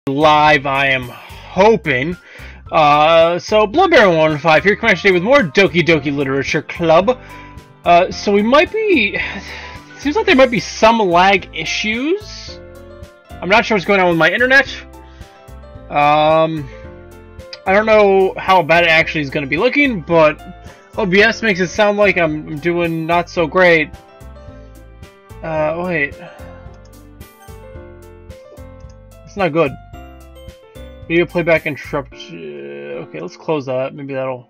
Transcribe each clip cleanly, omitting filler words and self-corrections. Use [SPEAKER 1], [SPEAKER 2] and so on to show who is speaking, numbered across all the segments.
[SPEAKER 1] Live, I am hoping. So Bloodbear115 here, coming today with more Doki Doki Literature Club. So we might be... Seems like there might be some lag issues. I'm not sure what's going on with my internet. I don't know how bad it actually is going to be looking, but OBS makes it sound like I'm doing not so great. Wait. It's not good. Video playback interrupt. Okay, let's close that. Maybe that'll...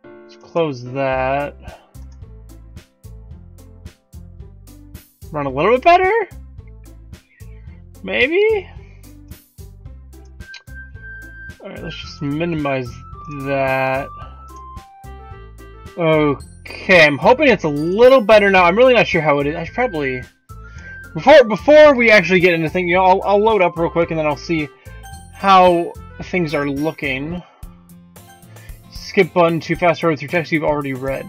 [SPEAKER 1] Let's close that. Run a little bit better? Maybe? Alright, let's just minimize that. Okay, I'm hoping it's a little better now. I'm really not sure how it is. I should probably... Before we actually get into things, you know, I'll load up real quick and then I'll see how things are looking. Skip button to fast forward through text you've already read.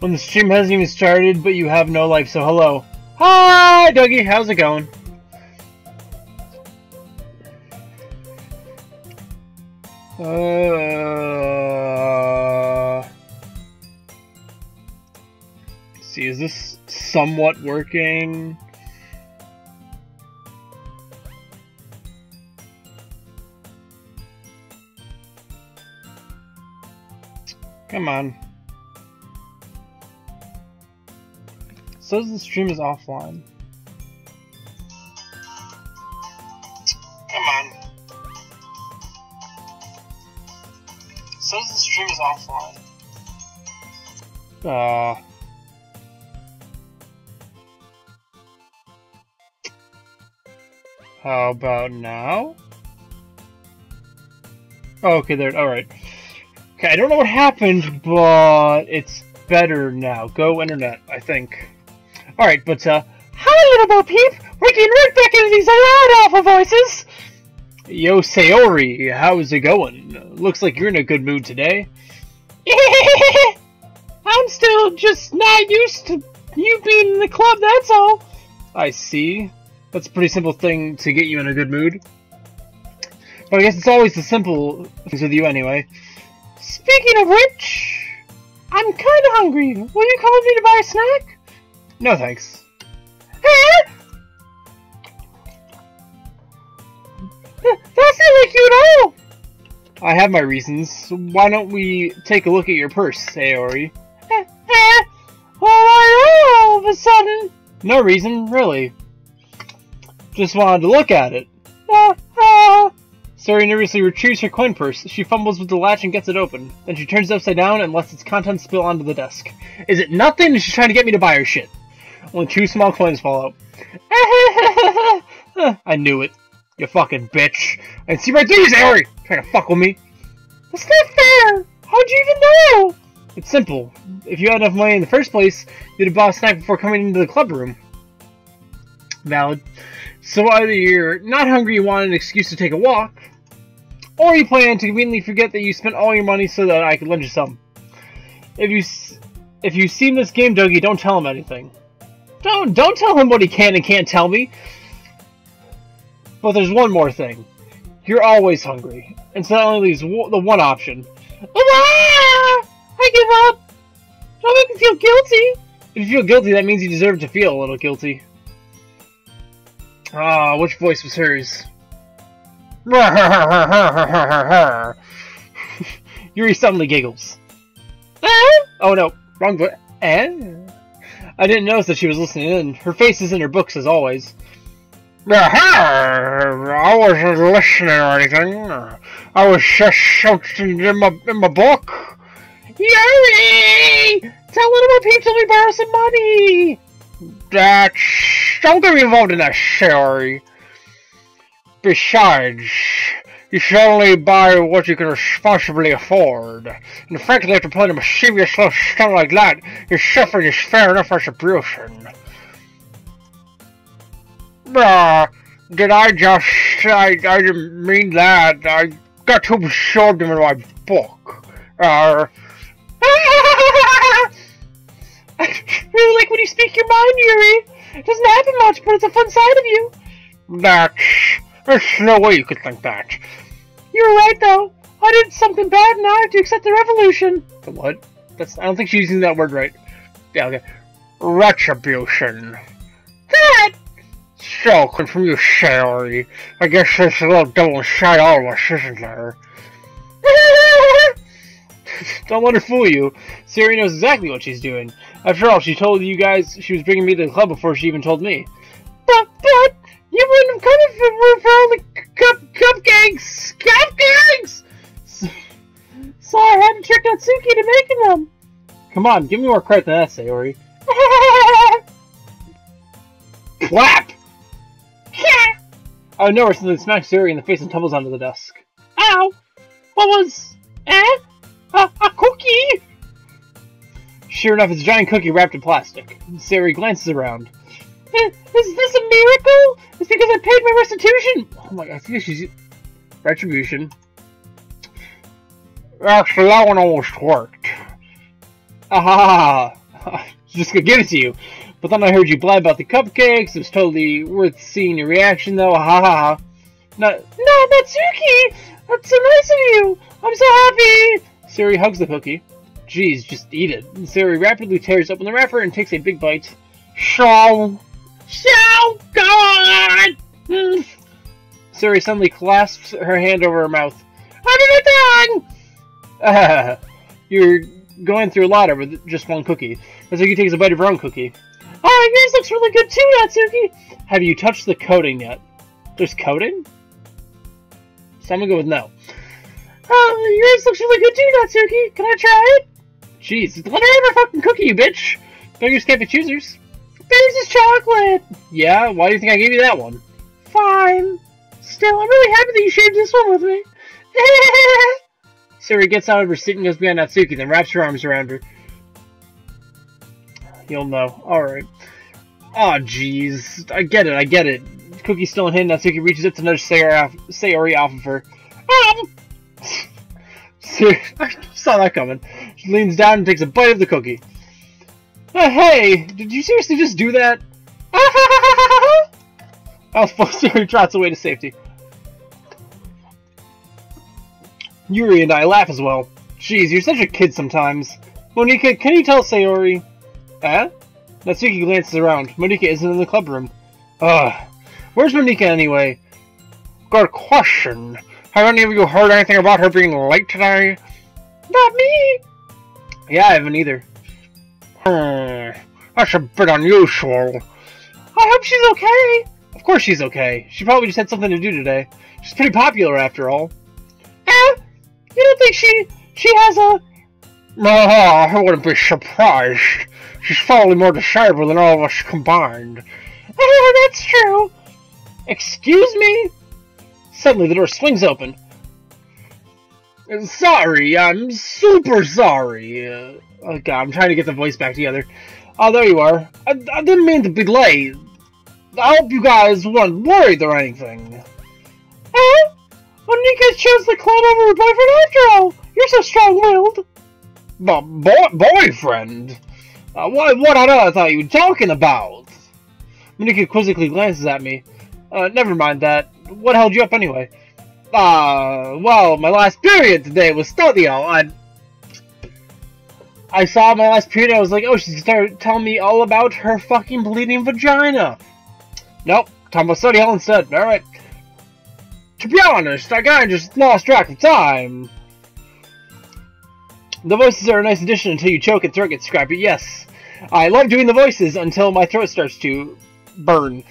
[SPEAKER 1] When the stream hasn't even started, but you have no life, so hello. Hi, Dougie, how's it going? Let's see, is this somewhat working? Come on. Says the stream is offline. Come on. Says the stream is offline. How about now? Oh, okay, there. Alright. Okay, I don't know what happened, but it's better now. Go internet, I think. Alright, but, hi, little Bo Peep! We're getting right back into these loud alpha voices! Yo, Sayori, how's it going? Looks like you're in a good mood today. I'm still just not used to you being in the club, that's all. I see. That's a pretty simple thing to get you in a good mood. But I guess it's always the simple things with you anyway. Speaking of which, I'm kinda hungry. Will you come with me to buy a snack? No thanks. That's not like you at all! I have my reasons. Why don't we take a look at your purse, Sayori? Why all of a sudden? No reason, really. Just wanted to look at it. Sayori nervously retrieves her coin purse. She fumbles with the latch and gets it open. Then she turns it upside down and lets its contents spill onto the desk. Is it nothing? She's trying to get me to buy her shit. Only 2 small coins fall out. I knew it. You fucking bitch. I can see right through you, Sayori! Trying to fuck with me. That's not fair! How'd you even know? It's simple. If you had enough money in the first place, you'd have bought a snack before coming into the club room. Valid. So either you're not hungry, you want an excuse to take a walk, or you plan to conveniently forget that you spent all your money so that I could lend you some. If you've seen this game, Dougie, don't tell him anything. Don't tell him what he can and can't tell me. But there's one more thing. You're always hungry, and so that only leaves the one option. I give up! Don't make me feel guilty! If you feel guilty, that means you deserve to feel a little guilty. Ah, which voice was hers? Yuri suddenly giggles. Oh no, wrong voice. I didn't notice that she was listening in. Her face is in her books as always. I wasn't listening or anything. I was just shouting in my book. Yuri! Tell little Peep to let me borrow some money! Don't get me involved in that, Sayori. Besides, you should only buy what you can responsibly afford. And frankly, after playing a mischievous little stunt like that, your suffering is fair enough retribution. Did I didn't mean that. I got too absorbed in my book. when you speak your mind, Yuri. It doesn't happen much, but it's a fun side of you. There's no way you could think that. You were right, though. I did something bad, and now I have to accept the revolution. The what? I don't think she's using that word right. Yeah, okay. Retribution. That! So, from you, Sayori. I guess there's a little devil inside all of us, isn't there? Don't let her fool you. Sayori knows exactly what she's doing. After all, she told you guys she was bringing me to the club before she even told me. But, you wouldn't have come if it were for all the cupcakes! Cupcakes! So I had to trick Natsuki to making them. Come on, give me more credit than that, Sayori. Clap! Out of nowhere, something smacks Sayori in the face and tumbles onto the desk. Ow! What was... a cookie? Sure enough, it's a giant cookie wrapped in plastic. Sayori glances around. Is this a miracle? It's because I paid my restitution! Oh my god, I think she's... Retribution. Actually, that one almost worked. Aha! Just gonna give it to you. But then I heard you blab about the cupcakes. It was totally worth seeing your reaction, though. Ha ha ha. No, Natsuki! That's so nice of you! I'm so happy! Sayori hugs the cookie. Jeez, just eat it. Sayori rapidly tears open the wrapper and takes a big bite. So good! Sayori suddenly clasps her hand over her mouth. Under my tongue! You're going through a lot over just one cookie. Natsuki takes a bite of her own cookie. Oh, yours looks really good too, Natsuki! Have you touched the coating yet? There's coating? So I'm gonna go with no. Yours looks really good too, Natsuki. Can I try it? Jeez, let her have her fucking cookie, you bitch! Beggars can't be choosers. Beggars is chocolate! Yeah, why do you think I gave you that one? Fine. Still, I'm really happy that you shared this one with me. Sayori gets out of her seat and goes behind Natsuki, then wraps her arms around her. You'll know. Alright. Aw, jeez. I get it. Cookie's still in hand. Natsuki reaches up to nudge Sayori off of her. I saw that coming. She leans down and takes a bite of the cookie. Hey! Did you seriously just do that? Sayori trots away to safety. Yuri and I laugh as well. Jeez, you're such a kid sometimes. Monika, can you tell Sayori? Natsuki glances around. Monika isn't in the club room. Where's Monika anyway? Good question. Have any of you heard anything about her being late today? Not me! Yeah, I haven't either. That's a bit unusual. I hope she's okay. Of course she's okay. She probably just had something to do today. She's pretty popular after all. You don't think she has a... I wouldn't be surprised. She's probably more disabled than all of us combined. That's true. Excuse me? Suddenly the door swings open. Sorry, I'm super sorry. Oh god, I'm trying to get the voice back together. Oh, there you are. I didn't mean to be late. I hope you guys weren't worried or anything. Monika chose the club over her boyfriend after all. You're so strong-willed. Boyfriend? What on earth are you talking about? Monika quizzically glances at me. Never mind that. What held you up anyway? Well, my last period today was studio. I saw my last period and I was like, oh, she's started telling me all about her fucking bleeding vagina. Nope, talking about study hall instead. Alright. To be honest, I kinda just lost track of time. The voices are a nice addition until you choke and throat gets scrappy. Yes, I love doing the voices until my throat starts to burn.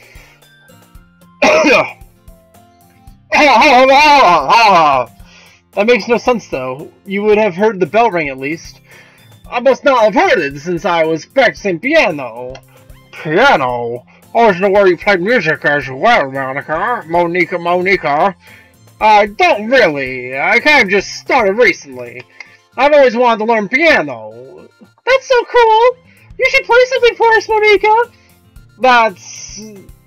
[SPEAKER 1] That makes no sense, though. You would have heard the bell ring at least. I must not have heard it since I was practicing piano. Piano? I wasn't aware you played music as well, Monika. I don't really. I kind of just started recently. I've always wanted to learn piano. That's so cool! You should play something for us, Monika!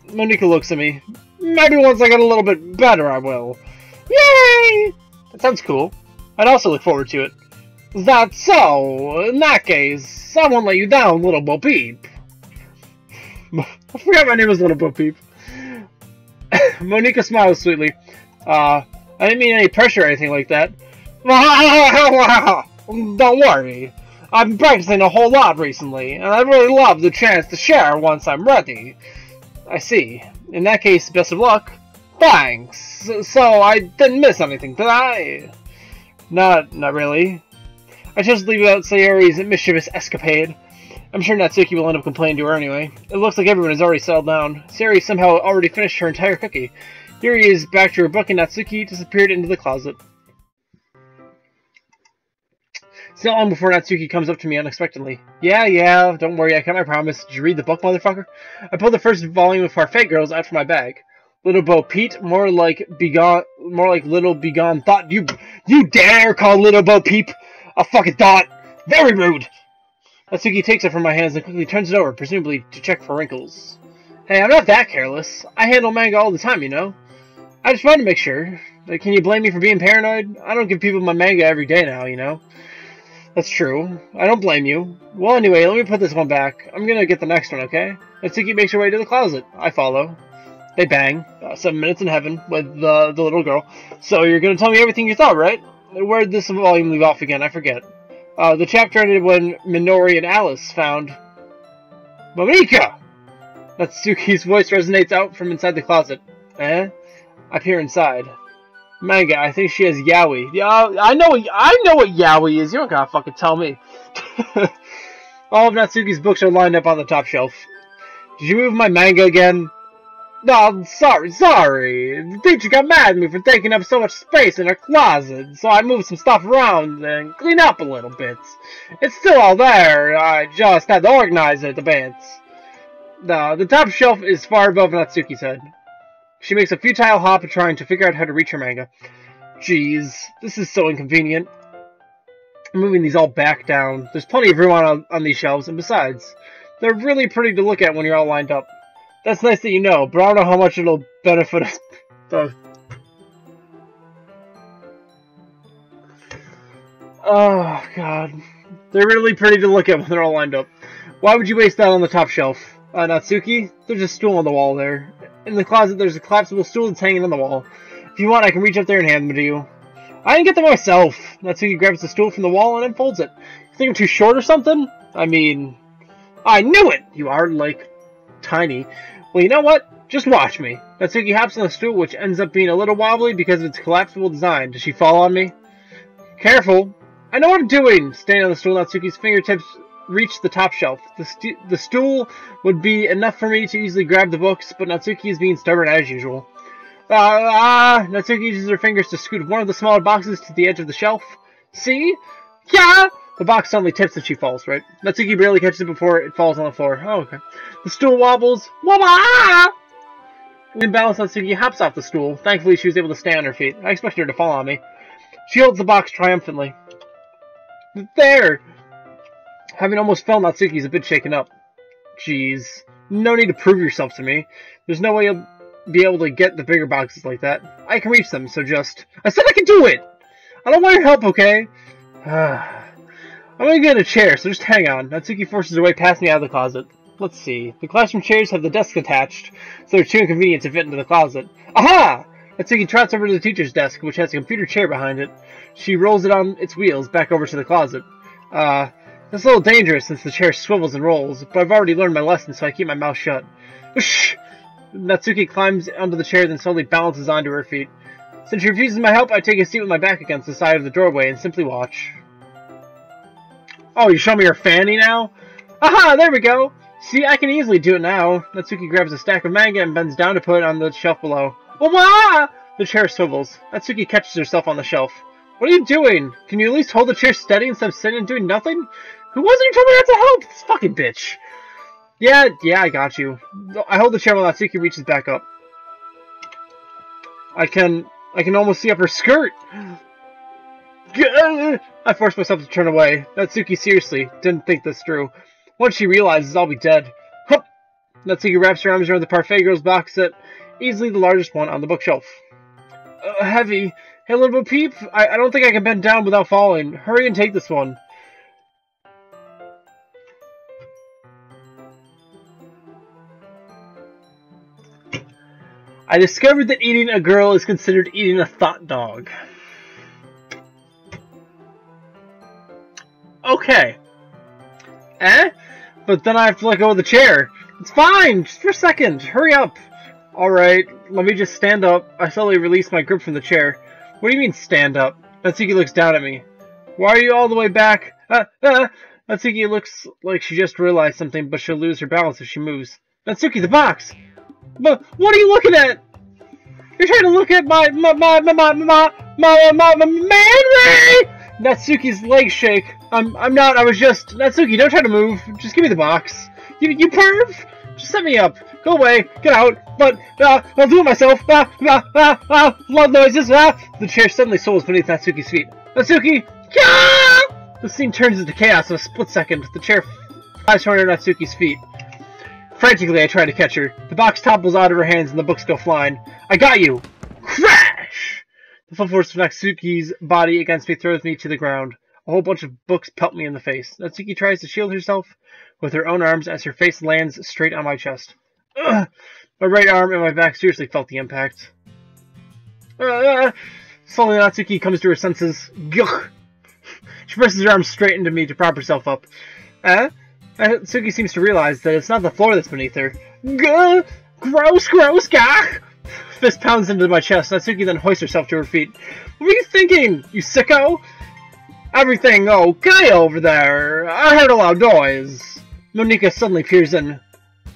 [SPEAKER 1] Monika looks at me. Maybe once I get a little bit better, I will. Yay! That sounds cool. I'd also look forward to it. That's so. In that case, I won't let you down, little Bo Peep. I forgot my name was Little Bo Peep. Monica smiles sweetly. I didn't mean any pressure or anything like that. Don't worry. I've been practicing a whole lot recently, and I'd really love the chance to share once I'm ready. I see. In that case, best of luck. Thanks. So I didn't miss anything, did I? Not really. I just leave out Sayori's mischievous escapade. I'm sure Natsuki will end up complaining to her anyway. It looks like everyone has already settled down. Sayori somehow already finished her entire cookie. Yuri is back to her book and Natsuki disappeared into the closet. It's not long before Natsuki comes up to me unexpectedly. Yeah, don't worry, I kept my promise. Did you read the book, motherfucker? I pulled the first volume of Parfait Girls out from my bag. Little Bo Peep, more like Little Begone Thought. You dare call Little Bo Peep a fucking thought? Very rude! Natsuki takes it from my hands and quickly turns it over, presumably to check for wrinkles. Hey, I'm not that careless. I handle manga all the time, you know? I just wanted to make sure. Can you blame me for being paranoid? I don't give people my manga every day now, you know? That's true. I don't blame you. Well, anyway, let me put this one back. I'm gonna get the next one, okay? Natsuki makes her way to the closet. I follow. They bang. 7 minutes in heaven with the little girl. So you're gonna tell me everything you thought, right? Where'd this volume leave off again? I forget. The chapter ended when Minori and Alice found... Monika! Natsuki's voice resonates out from inside the closet. Eh? I peer inside. Manga, I think she has yaoi. Yeah, I know what yaoi is. You don't gotta fucking tell me. All of Natsuki's books are lined up on the top shelf. Did you move my manga again? No, sorry. The teacher got mad at me for taking up so much space in her closet, so I moved some stuff around and cleaned up a little bit. It's still all there, I just had to organize it a bit. The top shelf is far above Natsuki's head. She makes a futile hop trying to figure out how to reach her manga. Jeez, this is so inconvenient. I'm moving these all back down. There's plenty of room on these shelves, and besides, they're really pretty to look at when you're all lined up. That's nice that you know, but I don't know how much it'll benefit us. Oh, God. They're really pretty to look at when they're all lined up. Why would you waste that on the top shelf? Natsuki? There's a stool on the wall there. In the closet, there's a collapsible stool that's hanging on the wall. If you want, I can reach up there and hand them to you. I didn't get them myself. Natsuki grabs the stool from the wall and unfolds it. You think I'm too short or something? I mean... I knew it! You are, like, tiny. Well, you know what? Just watch me. Natsuki hops on the stool, which ends up being a little wobbly because of its collapsible design. Does she fall on me? Careful! I know what I'm doing! Standing on the stool, Natsuki's fingertips reach the top shelf. The stool would be enough for me to easily grab the books, but Natsuki is being stubborn as usual. Natsuki uses her fingers to scoot one of the smaller boxes to the edge of the shelf. See? Yeah! The box suddenly tips and she falls, right? Natsuki barely catches it before it falls on the floor. Oh, okay. The stool wobbles. Wobba! Imbalanced, Natsuki hops off the stool. Thankfully, she was able to stay on her feet. I expected her to fall on me. She holds the box triumphantly. There! Having almost fell, Natsuki's a bit shaken up. Jeez. No need to prove yourself to me. There's no way you'll be able to get the bigger boxes like that. I can reach them, so just... I said I can do it! I don't want your help, okay? I'm gonna get a chair, so just hang on. Natsuki forces her way past me out of the closet. Let's see. The classroom chairs have the desks attached, so they're too inconvenient to fit into the closet. Aha! Natsuki trots over to the teacher's desk, which has a computer chair behind it. She rolls it on its wheels back over to the closet. That's a little dangerous since the chair swivels and rolls, but I've already learned my lesson, so I keep my mouth shut. Whoosh! Natsuki climbs onto the chair, then slowly balances onto her feet. Since she refuses my help, I take a seat with my back against the side of the doorway and simply watch. Oh, you show me your fanny now? Aha, there we go! See, I can easily do it now. Natsuki grabs a stack of manga and bends down to put it on the shelf below. Wah! The chair swivels. Natsuki catches herself on the shelf. What are you doing? Can you at least hold the chair steady instead of sitting and doing nothing? Who was it who told me not to help? This fucking bitch. Yeah, I got you. I hold the chair while Natsuki reaches back up. I can almost see up her skirt. I force myself to turn away. Natsuki seriously didn't think this through. Once she realizes, I'll be dead. Hup! Natsuki wraps her arms around the Parfait Girls box set, easily the largest one on the bookshelf. Heavy. Hey, little Bo Peep, I don't think I can bend down without falling. Hurry and take this one. I discovered that eating a girl is considered eating a thought dog. Okay. But then I have to let go of the chair. It's fine, just for a second. Hurry up. Alright, let me just stand up. I slowly release my grip from the chair. What do you mean, stand up? Natsuki looks down at me. Why are you all the way back? Natsuki looks like she just realized something, but she'll lose her balance if she moves. Natsuki, the box! But what are you looking at? You're trying to look at my man ray! Natsuki's legs shake. I'm not, I was just... Natsuki, don't try to move. Just give me the box. You perv! Just set me up. Go away. Get out. But, I'll do it myself. Loud noises. The chair suddenly swells beneath Natsuki's feet. Natsuki! The scene turns into chaos in a split second. The chair flies toward Natsuki's feet. Frantically, I try to catch her. The box topples out of her hands and the books go flying. I got you! Crash! The full force of Natsuki's body against me throws me to the ground. A whole bunch of books pelt me in the face. Natsuki tries to shield herself with her own arms as her face lands straight on my chest. Ugh. My right arm and my back seriously felt the impact. Slowly, Natsuki comes to her senses. Gugh. She presses her arms straight into me to prop herself up. Natsuki seems to realize that it's not the floor that's beneath her. Gah! Gross, gah! Fist pounds into my chest. Natsuki then hoists herself to her feet. What were you thinking, you sicko? Everything okay over there? I heard a loud noise. Monika suddenly peers in.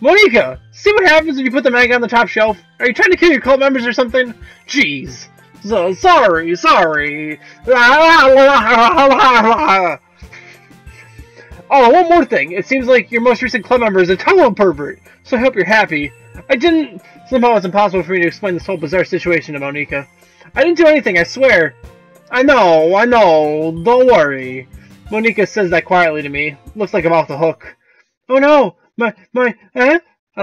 [SPEAKER 1] Monika! See what happens when you put the manga on the top shelf? Are you trying to kill your cult members or something? Jeez. So, sorry. Oh, one more thing. It seems like your most recent club member is a total pervert, so I hope you're happy. Somehow it's impossible for me to explain this whole bizarre situation to Monika. I didn't do anything, I swear. I know, don't worry. Monika says that quietly to me. Looks like I'm off the hook. Oh no, I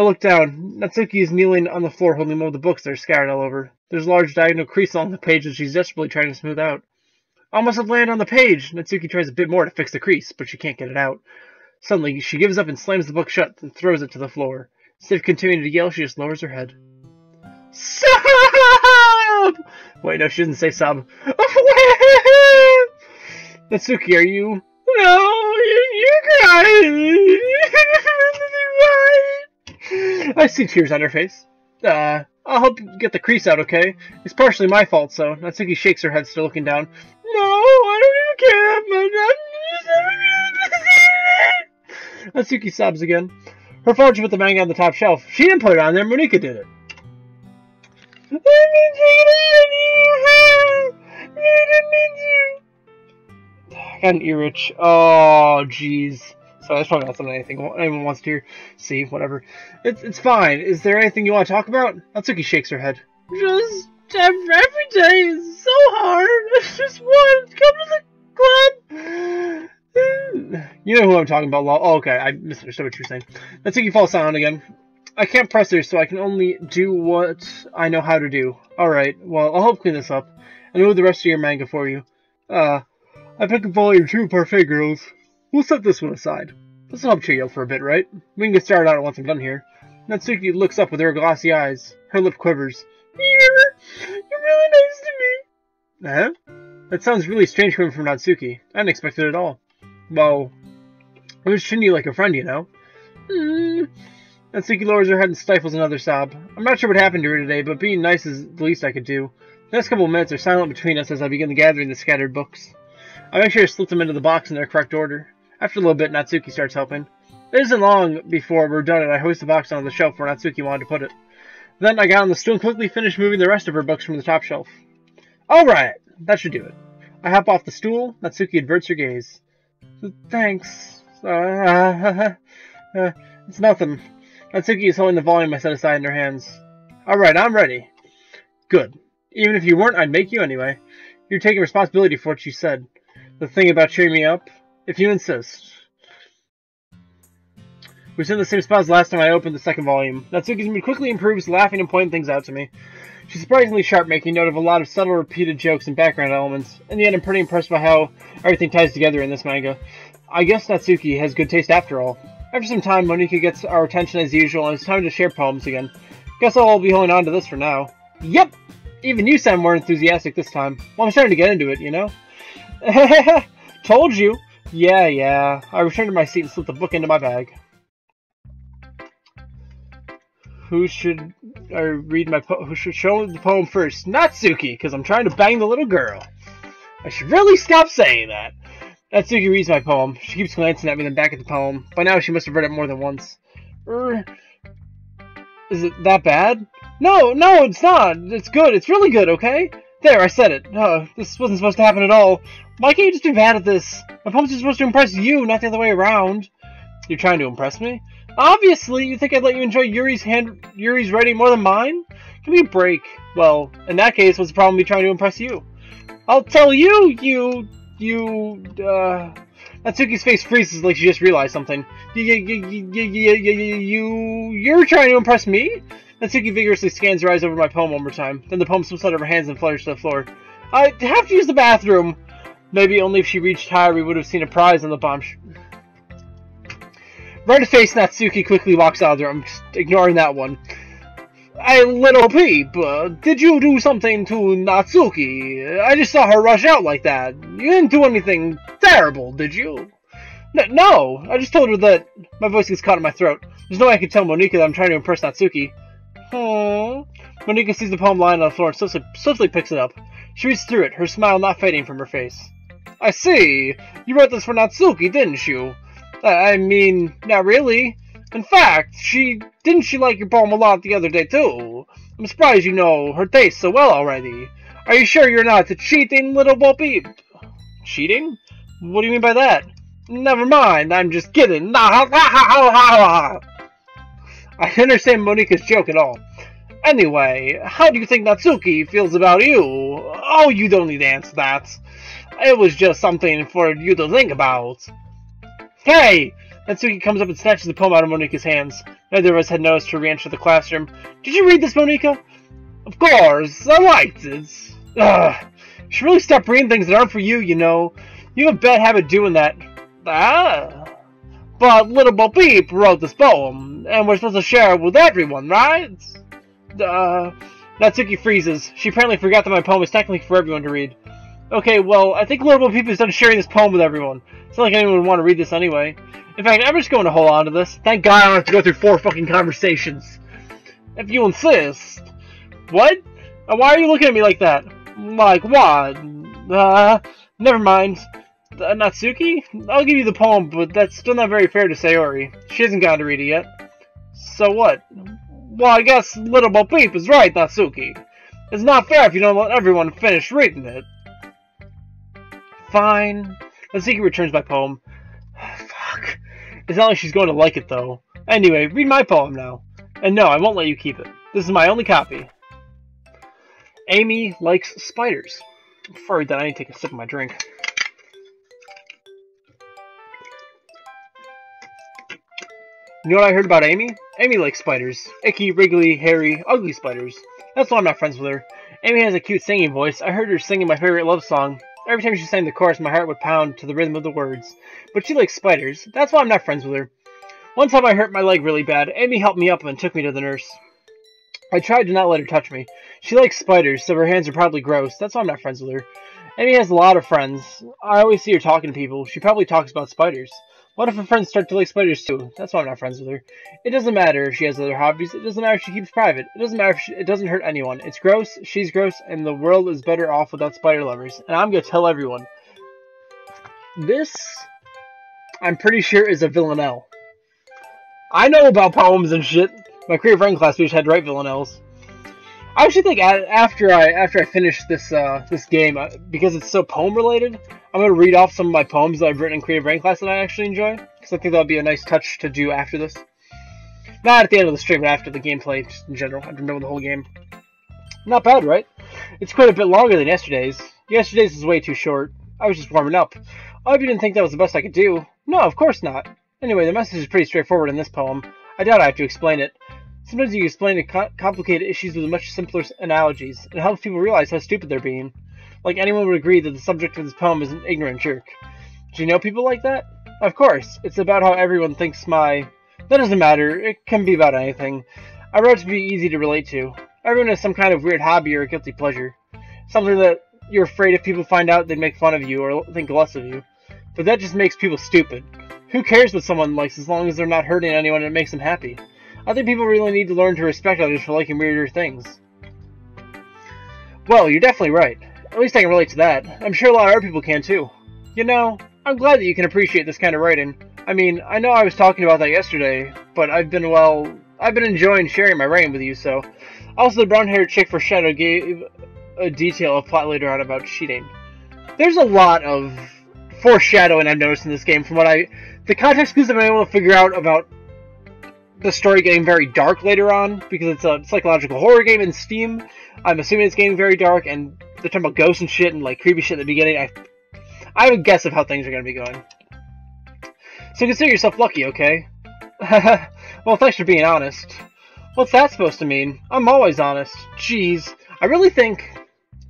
[SPEAKER 1] look down. Natsuki is kneeling on the floor holding one of the books that are scattered all over. There's a large diagonal crease along the page that she's desperately trying to smooth out. I almost have landed on the page. Natsuki tries a bit more to fix the crease, but she can't get it out. Suddenly, she gives up and slams the book shut and throws it to the floor. Instead of continuing to yell, she just lowers her head. Sob! Wait, no, she didn't say sob. Natsuki, are you... No, you're crying. I see tears on her face. I'll help you get the crease out, okay? It's partially my fault, so... Natsuki shakes her head, still looking down. No, I don't even care. Natsuki sobs again. Her father put the manga on the top shelf. She didn't put it on there. Monika did it. I got an ear itch. Oh, jeez. So that's probably not something anyone wants to hear. See, whatever. It's fine. Is there anything you want to talk about? Natsuki shakes her head. Just every day is so hard. I just want to come to the club. You know who I'm talking about, lol. Oh, okay. I misunderstood what you were saying. Natsuki falls silent again. I can't press her, so I can only do what I know how to do. Alright, well, I'll help clean this up. And move the rest of your manga for you. I picked up volume 2 Parfait Girls. We'll set this one aside. This'll help cheer you up for a bit, right? We can get started on it once I'm done here. Natsuki looks up with her glassy eyes. Her lip quivers. You're really nice to me. That sounds really strange coming from Natsuki. I didn't expect it at all. Well, I was treating you like a friend, you know? Natsuki lowers her head and stifles another sob. I'm not sure what happened to her today, but being nice is the least I could do. The next couple of minutes are silent between us as I begin gathering the scattered books. I make sure to slip them into the box in their correct order. After a little bit, Natsuki starts helping. It isn't long before we're done and I hoist the box on the shelf where Natsuki wanted to put it. Then I got on the stool and quickly finished moving the rest of her books from the top shelf. Alright, that should do it. I hop off the stool. Natsuki averts her gaze. Thanks. It's nothing. Natsuki is holding the volume I set aside in her hands. Alright, I'm ready. Good. Even if you weren't, I'd make you anyway. You're taking responsibility for what you said. The thing about cheering me up? If you insist. We was in the same spot as last time I opened the second volume. Natsuki's mood quickly improves, laughing and pointing things out to me. She's surprisingly sharp, making note of a lot of subtle repeated jokes and background elements. In the end, I'm pretty impressed by how everything ties together in this manga. I guess Natsuki has good taste after all. After some time, Monika gets our attention as usual, and it's time to share poems again. Guess I'll be holding on to this for now. Yep! Even you sound more enthusiastic this time. Well, I'm starting to get into it, you know? Told you! Yeah. I returned to my seat and slipped the book into my bag. Who should show the poem first? Natsuki, because I'm trying to bang the little girl. I should really stop saying that. Natsuki reads my poem. She keeps glancing at me, then back at the poem. By now, she must have read it more than once. Is it that bad? No, it's not. It's good. It's really good, okay? There, I said it. This wasn't supposed to happen at all. Why can't you just be bad at this? My poems are supposed to impress you, not the other way around. You're trying to impress me? Obviously, you think I'd let you enjoy Yuri's writing more than mine? Give me a break. Well, in that case, what's the problem with me trying to impress you? I'll tell you, Natsuki's face freezes like she just realized something. You're trying to impress me? Natsuki vigorously scans her eyes over my poem one more time. Then the poem slips out of her hands and flutters to the floor. I have to use the bathroom. Maybe only if she reached higher we would have seen a prize on the bomb. Red-faced Natsuki quickly walks out of the room, ignoring that one. Hey, little peep, did you do something to Natsuki? I just saw her rush out like that. You didn't do anything terrible, did you? No, I just told her that... My voice gets caught in my throat. There's no way I can tell Monika that I'm trying to impress Natsuki. Monika sees the poem lying on the floor and swiftly picks it up. She reads through it, her smile not fading from her face. I see. You wrote this for Natsuki, didn't you? I mean, not really. In fact, didn't she like your poem a lot the other day, too? I'm surprised you know her taste so well already. Are you sure you're not a cheating little bo peep? Cheating? What do you mean by that? Never mind, I'm just kidding. I didn't understand Monika's joke at all. Anyway, how do you think Natsuki feels about you? Oh, you don't need to answer that. It was just something for you to think about. Hey! Natsuki comes up and snatches the poem out of Monika's hands. Neither of us had noticed her re-enter the classroom. Did you read this, Monika? Of course, I liked it. Ugh. You should really stop reading things that aren't for you, you know. You have a bad habit doing that. But Little Bo Peep wrote this poem, and we're supposed to share it with everyone, right? Natsuki freezes. She apparently forgot that my poem is technically for everyone to read. Okay, well, I think Little Bo Peep is done sharing this poem with everyone. It's not like anyone would want to read this anyway. In fact, I'm just going to hold on to this. Thank God I don't have to go through 4 fucking conversations. If you insist. What? Why are you looking at me like that? Like what? Never mind. Natsuki? I'll give you the poem, but that's still not very fair to Sayori. She hasn't gotten to read it yet. So what? Well, I guess Little Bo Peep is right, Natsuki. It's not fair if you don't let everyone finish reading it. Fine. Natsuki returns my poem. Fuck. It's not like she's going to like it, though. Anyway, read my poem now. And no, I won't let you keep it. This is my only copy. Amy likes spiders. Before I read that, I need to take a sip of my drink. You know what I heard about Amy? Amy likes spiders. Icky, wriggly, hairy, ugly spiders. That's why I'm not friends with her. Amy has a cute singing voice. I heard her singing my favorite love song. Every time she sang the chorus, my heart would pound to the rhythm of the words. But she likes spiders. That's why I'm not friends with her. One time I hurt my leg really bad. Amy helped me up and took me to the nurse. I tried to not let her touch me. She likes spiders, so her hands are probably gross. That's why I'm not friends with her. Amy has a lot of friends. I always see her talking to people. She probably talks about spiders. What if her friends start to like spiders too? That's why I'm not friends with her. It doesn't matter if she has other hobbies. It doesn't matter if she keeps private. It doesn't matter if it doesn't hurt anyone. It's gross, she's gross, and the world is better off without spider lovers. And I'm gonna tell everyone. This, I'm pretty sure, is a villanelle. I know about poems and shit. My creative writing class, we just had to write villanelles. I actually think after I finish this this game, because it's so poem related, I'm gonna read off some of my poems that I've written in creative writing class that I actually enjoy, because I think that would be a nice touch to do after this. Not at the end of the stream, but after the gameplay, just in general. I've been done with the whole game. Not bad, right? It's quite a bit longer than yesterday's. Yesterday's is way too short. I was just warming up. I hope you didn't think that was the best I could do. No, of course not. Anyway, the message is pretty straightforward in this poem. I doubt I have to explain it. Sometimes you explain complicated issues with much simpler analogies. It helps people realize how stupid they're being. Like anyone would agree that the subject of this poem is an ignorant jerk. Do you know people like that? Of course. It's about how everyone thinks my... That doesn't matter. It can be about anything. I wrote to be easy to relate to. Everyone has some kind of weird hobby or a guilty pleasure. Something that you're afraid if people find out they'd make fun of you or think less of you. But that just makes people stupid. Who cares what someone likes as long as they're not hurting anyone and it makes them happy? I think people really need to learn to respect others for liking weirder things. Well, you're definitely right. At least I can relate to that. I'm sure a lot of other people can too. You know, I'm glad that you can appreciate this kind of writing. I mean, I know I was talking about that yesterday, but I've been enjoying sharing my writing with you, so. Also, the brown-haired chick for Shadow gave a detail of plot later on about cheating. There's a lot of foreshadowing I've noticed in this game from the context clues I've been able to figure out about the story getting very dark later on, because it's a psychological horror game in Steam. I'm assuming it's getting very dark, and they're talking about ghosts and shit and like creepy shit at the beginning. I have a guess of how things are going to be going. So consider yourself lucky, okay? Well, thanks for being honest. What's that supposed to mean? I'm always honest. Jeez. I really think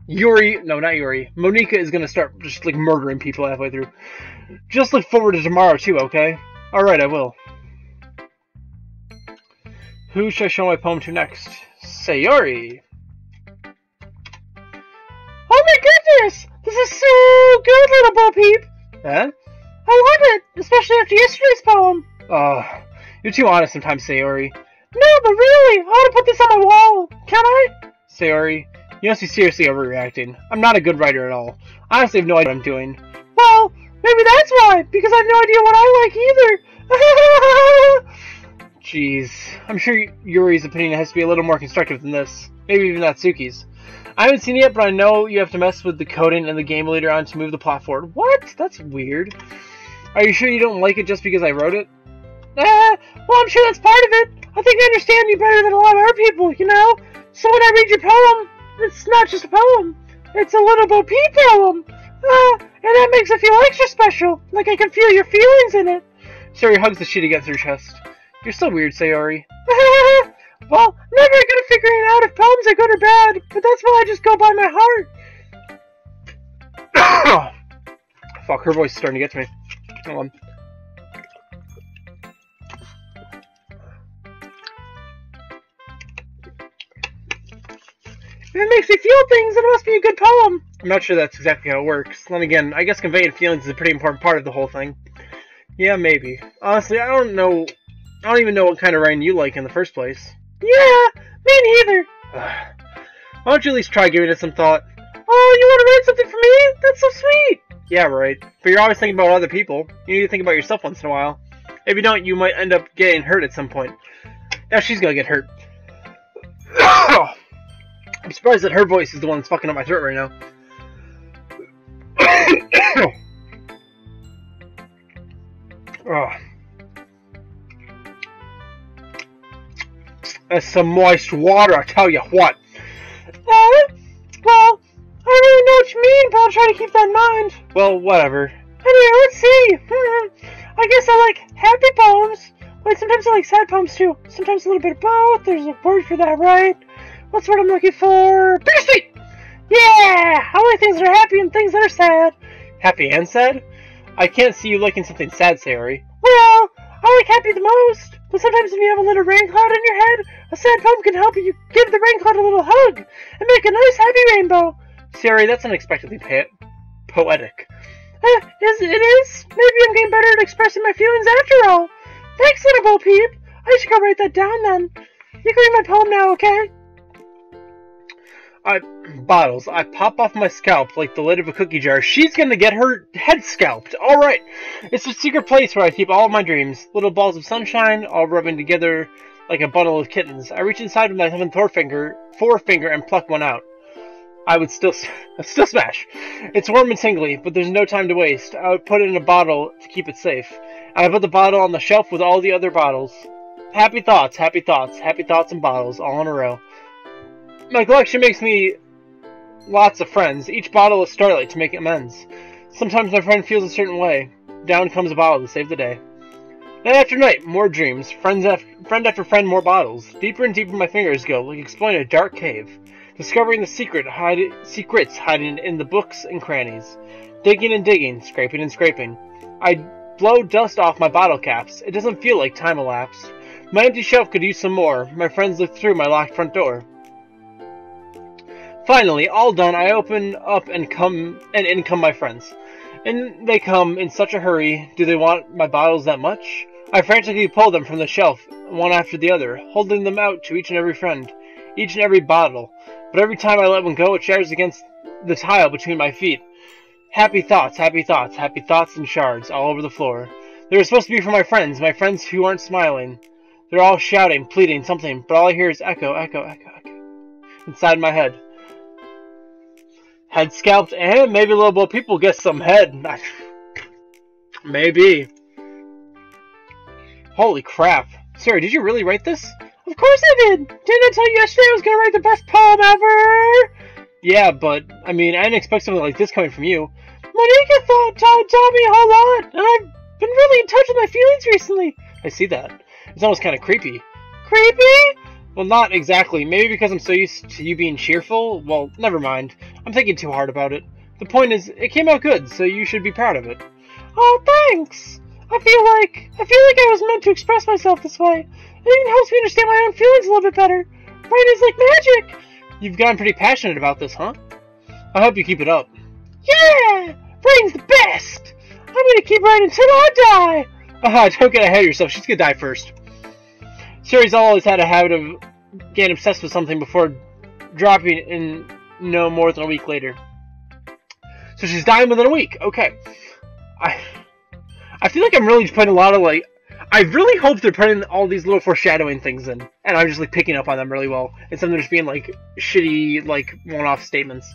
[SPEAKER 1] Monica is going to start just like murdering people halfway through. Just look forward to tomorrow too, okay? Alright, I will. Who should I show my poem to next? Sayori. Oh my goodness! This is so good, little Bo Peep! Huh? I love it! Especially after yesterday's poem! You're too honest sometimes, Sayori. No, but really! I want to put this on my wall! Can I? Sayori, you must be seriously overreacting. I'm not a good writer at all. I honestly have no idea what I'm doing. Well, maybe that's why! Because I have no idea what I like either! Jeez. I'm sure Yuri's opinion has to be a little more constructive than this. Maybe even Natsuki's. I haven't seen it yet, but I know you have to mess with the coding in the game later on to move the plot forward. What? That's weird. Are you sure you don't like it just because I wrote it? Well, I'm sure that's part of it. I think I understand you better than a lot of other people, you know? So when I read your poem, it's not just a poem. It's a little Bo Peep poem. And that makes it feel extra special. Like I can feel your feelings in it. Sayori hugs the sheet against her chest. You're so weird, Sayori. Well, I'm never good at figuring out if poems are good or bad, but that's why I just go by my heart. Fuck, her voice is starting to get to me. Hold on. If it makes me feel things, then it must be a good poem. I'm not sure that's exactly how it works. Then again, I guess conveying feelings is a pretty important part of the whole thing. Yeah, maybe. Honestly, I don't even know what kind of writing you like in the first place. Yeah, me neither. Why don't you at least try giving it some thought? Oh, you want to write something for me? That's so sweet. Yeah, right. But you're always thinking about other people. You need to think about yourself once in a while. If you don't, you might end up getting hurt at some point. Now she's gonna get hurt. I'm surprised that her voice is the one that's fucking up my throat right now. That's some moist water, I tell you what. Well, I don't really know what you mean, but I'll try to keep that in mind. Well, whatever. Anyway, let's see. I guess I like happy poems. But sometimes I like sad poems too. Sometimes a little bit of both. There's a word for that, right? What's what I'm looking for? Bittersweet! Yeah! I like things that are happy and things that are sad. Happy and sad? I can't see you liking something sad, Sayori. Well, I like happy the most. But sometimes if you have a little rain cloud in your head, a sad poem can help you give the rain cloud a little hug and make a nice happy rainbow. Sayori, that's unexpectedly poetic. It is? Maybe I'm getting better at expressing my feelings after all. Thanks, little Bo Peep. I should go write that down then. You can read my poem now, okay? Bottles. I pop off my scalp like the lid of a cookie jar. She's gonna get her head scalped. Alright. It's a secret place where I keep all of my dreams. Little balls of sunshine, all rubbing together like a bundle of kittens. I reach inside with my seventh forefinger and pluck one out. I would still smash. It's warm and tingly, but there's no time to waste. I would put it in a bottle to keep it safe. I put the bottle on the shelf with all the other bottles. Happy thoughts, happy thoughts, happy thoughts and bottles, all in a row. My collection makes me lots of friends. Each bottle is starlight to make amends. Sometimes my friend feels a certain way. Down comes a bottle to save the day. Night after night, more dreams. Friend after friend, more bottles. Deeper and deeper my fingers go, like exploring a dark cave. Discovering the secrets hiding in the books and crannies. Digging and digging, scraping and scraping. I blow dust off my bottle caps. It doesn't feel like time elapsed. My empty shelf could use some more. My friends looked through my locked front door. Finally, all done, I open up and in come my friends. And they come in such a hurry. Do they want my bottles that much? I frantically pull them from the shelf, one after the other, holding them out to each and every friend, each and every bottle. But every time I let one go, it shatters against the tile between my feet. Happy thoughts, happy thoughts, happy thoughts in shards all over the floor. They were supposed to be for my friends who aren't smiling. They're all shouting, pleading, something, but all I hear is echo, echo, echo, echo. Inside my head. Head scalped, and maybe little boy people get some head. Maybe. Holy crap. Sorry, did you really write this? Of course I did! Didn't I tell you yesterday I was gonna write the best poem ever? Yeah, but, I mean, I didn't expect something like this coming from you. Monika taught me a whole lot, and I've been really in touch with my feelings recently. I see that. It's almost kind of creepy. Creepy? Well, not exactly. Maybe because I'm so used to you being cheerful? Well, never mind. I'm thinking too hard about it. The point is, it came out good, so you should be proud of it. Oh, thanks! I feel like I was meant to express myself this way. It even helps me understand my own feelings a little bit better. Writing is like magic! You've gotten pretty passionate about this, huh? I hope you keep it up. Yeah! Writing's the best! I'm gonna keep writing until I die! Aha, don't get ahead of yourself. She's gonna die first. Suri's always had a habit of getting obsessed with something before dropping in no more than a week later. So she's dying within a week. Okay. I feel like I'm really putting a lot of, like... I really hope they're putting all these little foreshadowing things in. And I'm just, like, picking up on them really well. Instead of them just being, like, shitty, like, one-off statements.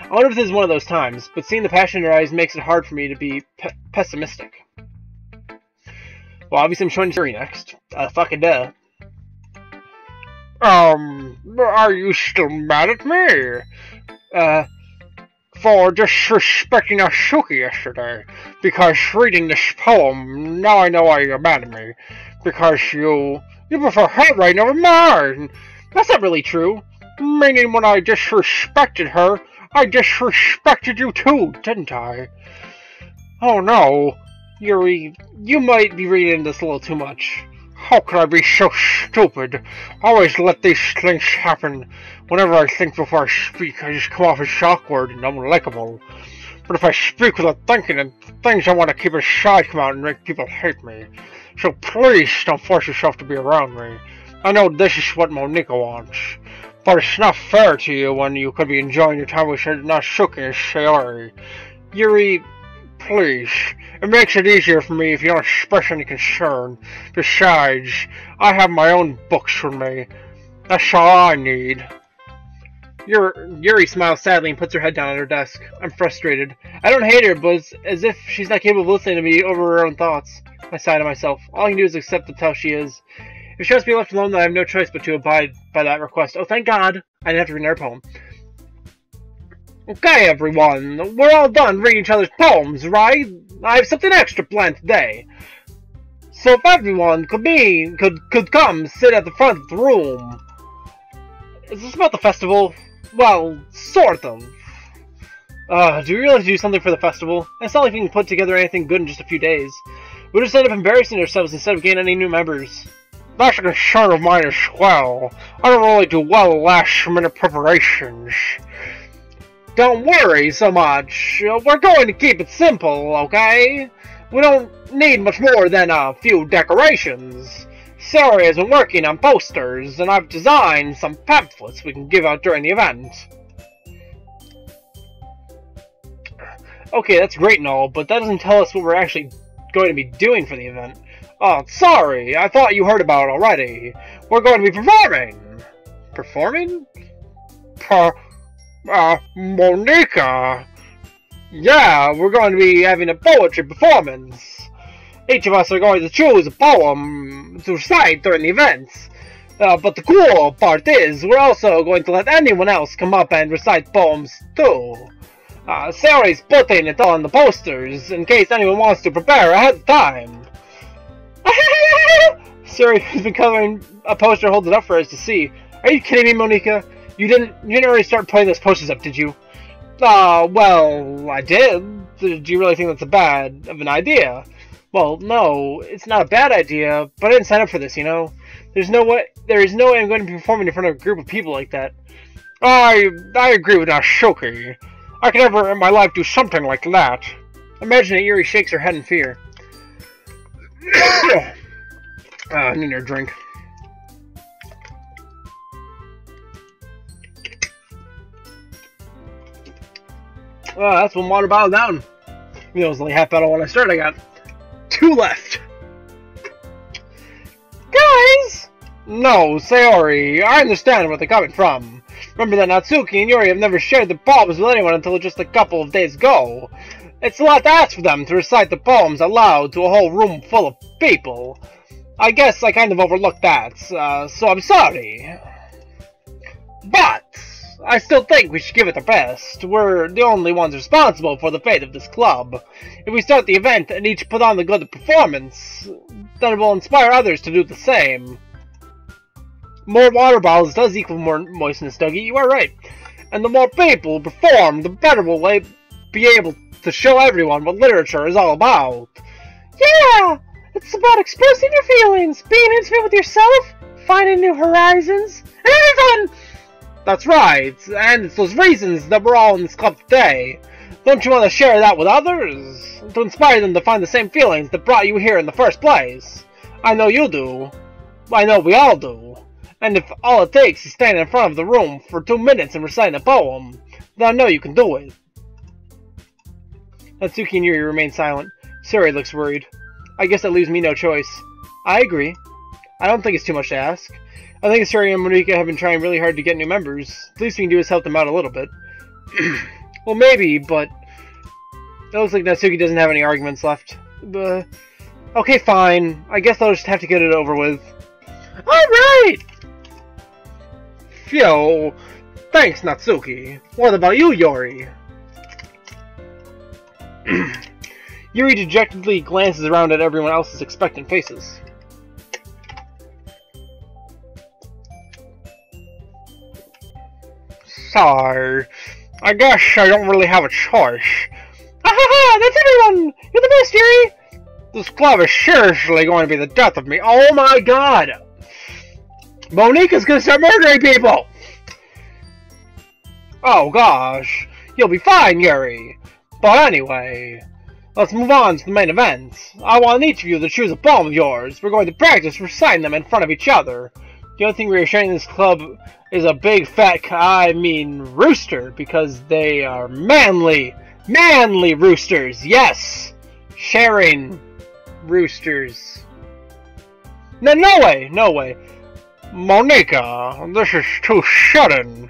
[SPEAKER 1] I wonder if this is one of those times. But seeing the passion in her eyes makes it hard for me to be pessimistic. Well, obviously I'm showing Suri next. Fucking duh. Are you still mad at me? For disrespecting Asuki yesterday. Because reading this poem, now I know why you're mad at me. Because you prefer her writing over mine. That's not really true. Meaning when I disrespected her, I disrespected you too, didn't I? Oh no. Yuri, you might be reading this a little too much. How could I be so stupid? I always let these things happen. Whenever I think before I speak, I just come off as awkward and unlikable. But if I speak without thinking, then things I want to keep aside come out and make people hate me. So please don't force yourself to be around me. I know this is what Monika wants. But it's not fair to you when you could be enjoying your time with Natsuki and Sayori. Yuri, please. It makes it easier for me if you don't express any concern. Besides, I have my own books with me. That's all I need. Yuri smiles sadly and puts her head down at her desk. I'm frustrated. I don't hate her, but it's as if she's not capable of listening to me over her own thoughts. I sigh to myself. All I can do is accept that's how she is. If she wants to be left alone, then I have no choice but to abide by that request. Oh, thank God! I didn't have to read her poem. Okay, everyone, we're all done reading each other's poems, right? I have something extra planned today. So if everyone could come sit at the front of the room. Is this about the festival? Well, sort of. Do we really do something for the festival? It's not like we can put together anything good in just a few days. We'll just end up embarrassing ourselves instead of gaining any new members. That's a concern of mine as well. I don't really do well with last-minute preparations. Don't worry so much. We're going to keep it simple, okay? We don't need much more than a few decorations. Sora has been working on posters, and I've designed some pamphlets we can give out during the event. Okay, that's great and all, but that doesn't tell us what we're actually going to be doing for the event. Oh, sorry, I thought you heard about it already. We're going to be performing. Performing? Monika. Yeah, we're going to be having a poetry performance. Each of us are going to choose a poem to recite during the event. But the cool part is, we're also going to let anyone else come up and recite poems too. Sarah's putting it on the posters in case anyone wants to prepare ahead of time. Sarah has been covering a poster, holds it up for us to see. Are you kidding me, Monika? You didn't already start putting those posters up, did you? Well, I did. Do you really think that's a bad of an idea? Well, no, it's not a bad idea, but I didn't sign up for this, you know? There is no way I'm going to be performing in front of a group of people like that. I agree with Nashoki. I could never in my life do something like that. Imagine it, Yuri shakes her head in fear. I need a drink. Well, that's one water bottle down. You know, it was only half bottle when I started. I got 2 left. Guys! No, Sayori, I understand where they're coming from. Remember that Natsuki and Yuri have never shared the poems with anyone until just a couple of days ago. It's a lot to ask for them to recite the poems aloud to a whole room full of people. I guess I kind of overlooked that, so I'm sorry. But I still think we should give it our best. We're the only ones responsible for the fate of this club. If we start the event and each put on the good performance, then it will inspire others to do the same. More water bottles does equal more moistness, Dougie. You are right. And the more people perform, the better we'll be able to show everyone what literature is all about. Yeah! It's about expressing your feelings, being intimate with yourself, finding new horizons, and having fun! That's right, and it's those reasons that we're all in this club today. Don't you want to share that with others? To inspire them to find the same feelings that brought you here in the first place? I know you do. I know we all do. And if all it takes is standing in front of the room for 2 minutes and reciting a poem, then I know you can do it. Natsuki and Yuri remain silent. Sayori looks worried. I guess that leaves me no choice. I agree. I don't think it's too much to ask. I think Sayori and Monika have been trying really hard to get new members. The least we can do is help them out a little bit. Well, maybe, but it looks like Natsuki doesn't have any arguments left. Okay, fine. I guess I'll just have to get it over with. Alright! Phew. Thanks, Natsuki. What about you, Yuri? Yuri dejectedly glances around at everyone else's expectant faces. So, I guess I don't really have a choice. Ha! That's everyone! You're the best, Yuri! This club is seriously going to be the death of me. Oh my god! Monika's gonna start murdering people! Oh gosh. You'll be fine, Yuri. But anyway, let's move on to the main event. I want each of you to choose a poem of yours. We're going to practice reciting them in front of each other. The only thing we are sharing in this club is a big fat, rooster, because they are manly roosters, yes! Sharing roosters. No way! Monika, this is too sudden.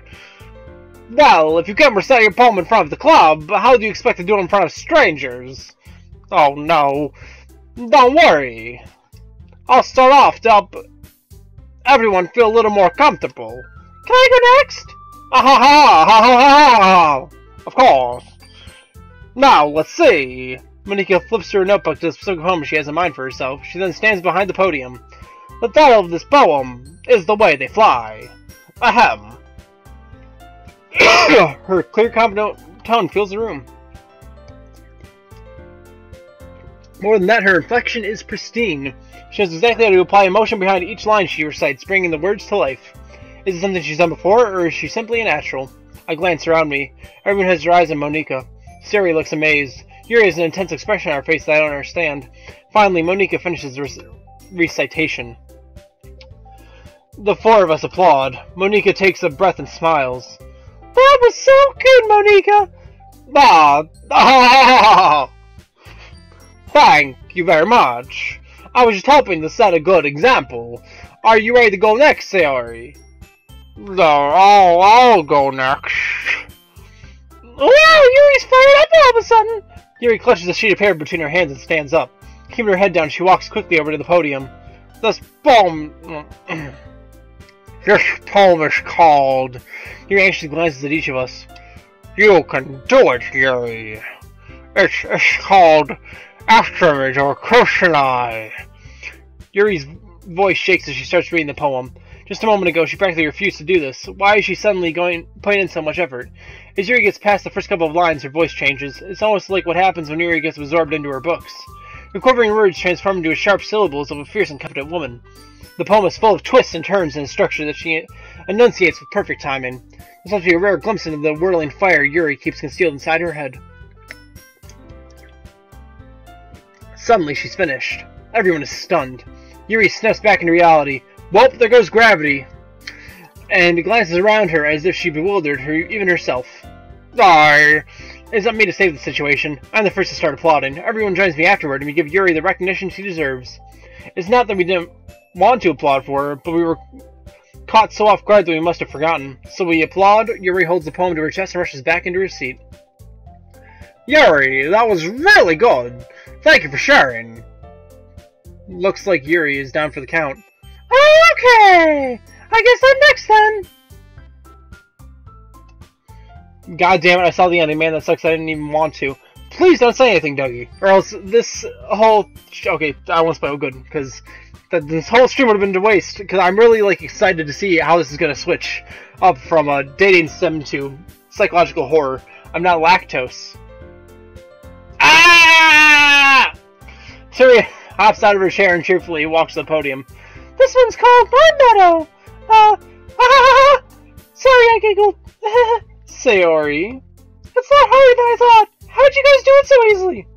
[SPEAKER 1] Well, if you can't recite your poem in front of the club, how do you expect to do it in front of strangers? Oh no. Don't worry. I'll start off to help everyone feel a little more comfortable. Can I go next? Ha! Of course. Now, let's see. Monika flips through her notebook to the specific poem she has in mind for herself. She then stands behind the podium. The title of this poem is The Way They Fly. Ahem. Her clear, confident tone fills the room. More than that, her inflection is pristine. She knows exactly how to apply emotion behind each line she recites, bringing the words to life. Is it something she's done before, or is she simply a natural? I glance around me. Everyone has their eyes on Monika. Sayori looks amazed. Yuri has an intense expression on her face that I don't understand. Finally, Monika finishes the recitation. The 4 of us applaud. Monika takes a breath and smiles. That was so good, Monika! Thank you very much. I was just hoping to set a good example. Are you ready to go next, Sayori? No, I'll go next. Wow, Yuri's fired up all of a sudden! Yuri clutches a sheet of hair between her hands and stands up. Keeping her head down, she walks quickly over to the podium. This poem is called... Yuri anxiously glances at each of us. You can do it, Yuri. It's called Afterimage or Kusanai. Yuri's voice shakes as she starts reading the poem. Just a moment ago, she practically refused to do this. Why is she suddenly putting in so much effort? As Yuri gets past the first couple of lines, her voice changes. It's almost like what happens when Yuri gets absorbed into her books. Her quivering words transform into sharp syllables of a fierce and confident woman. The poem is full of twists and turns in a structure that she enunciates with perfect timing. This must be a rare glimpse into the whirling fire Yuri keeps concealed inside her head. Suddenly, she's finished. Everyone is stunned. Yuri snaps back into reality. Well, there goes gravity. And glances around her as if she bewildered her, even herself. Arr! It's up me to save the situation. I'm the first to start applauding. Everyone joins me afterward, and we give Yuri the recognition she deserves. It's not that we didn't want to applaud for her, but we were caught so off guard that we must have forgotten. So we applaud. Yuri holds the poem to her chest and rushes back into her seat. Yuri, that was really good. Thank you for sharing. Looks like Yuri is down for the count. Okay! I guess I'm next then! God damn it, I saw the ending. Man, that sucks. I didn't even want to. Please don't say anything, Dougie. Or else this whole... Okay, I won't spoil good, because this whole stream would have been to waste, because I'm really, like, excited to see how this is going to switch up from a dating sim to psychological horror. I'm not lactose. Ah! Suri hops out of her chair and cheerfully walks to the podium. This one's called My Meadow! Sorry, I giggled. Sayori. It's not harder than I thought. How'd you guys do it so easily?